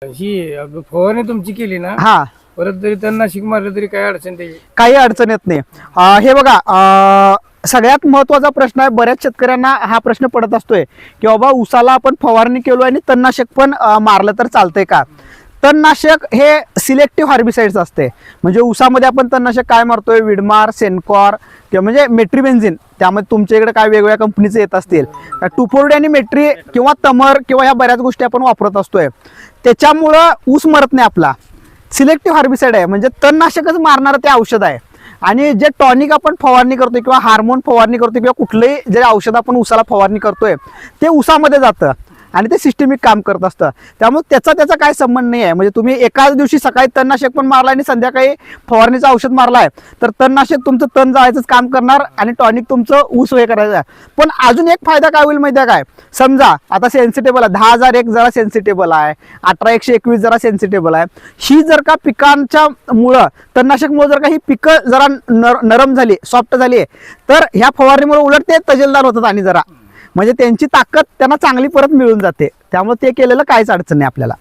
फवारणी तुमची केली ना, हा परत जरी त्यांना नाशिक मारलं तरी काय अडचण त्याची? काही अडचण येत नाही. हे बघा, सगळ्यात महत्वाचा प्रश्न आहे, बऱ्याच शेतकऱ्यांना हा प्रश्न पडत असतोय की बाबा उसाला आपण फवारणी केलो आणि तणनाशक पण मारलं तर चालतंय का? तणनाशक हे सिलेक्टिव्ह हार्बिसाइड्स असते. म्हणजे उसामध्ये आपण तणनाशक काय मारतोय, विडमार, सेनकॉर किंवा म्हणजे मेट्रीबेन्झिन, त्यामध्ये तुमच्या इकडे काय वेगवेगळ्या कंपनीचे येत असतील, टुफोर्डी आणि मेट्री किंवा तमर किंवा ह्या बऱ्याच गोष्टी आपण वापरत असतोय. त्याच्यामुळं ऊस मरत नाही आपला. सिलेक्टिव्ह हार्बिसाइड आहे, म्हणजे तणनाशकच मारणारं ते औषध आहे. आणि जे टॉनिक आपण फवारणी करतोय किंवा हार्मोन फवारणी करतोय किंवा कुठलंही जे औषध आपण उसाला फवारणी करतोय ते उसामध्ये जातं आणि ते सिस्टमिक काम करत असतं. त्यामुळे त्याचा काय संबंध नाही आहे. म्हणजे तुम्ही एकाच दिवशी सकाळी तणनाशक पण मारला आणि संध्याकाळी फवारणीचं औषध मारलाय तर तणनाशक तुमचं तण जायचंच काम करणार आणि टॉनिक तुमचं ऊस हे करायचं. पण अजून एक फायदा काय होईल माहिती आहे काय? समजा आता सेन्सिटेबल आहे, 10,001 जरा सेन्सिटेबल आहे, 18,121 जरा सेन्सिटेबल आहे. ही जर का पिकांच्या मुळं तणनाशकमुळे जर का ही पिकं जरा नरम झाली, सॉफ्ट झाली, तर ह्या फवारणीमुळे उलट ते तजेलदार होतात आणि जरा म्हणजे त्यांची ताकद त्यांना चांगली परत मिळून जाते. त्यामुळे ते केलेलं काहीच अडचण नाही आपल्याला.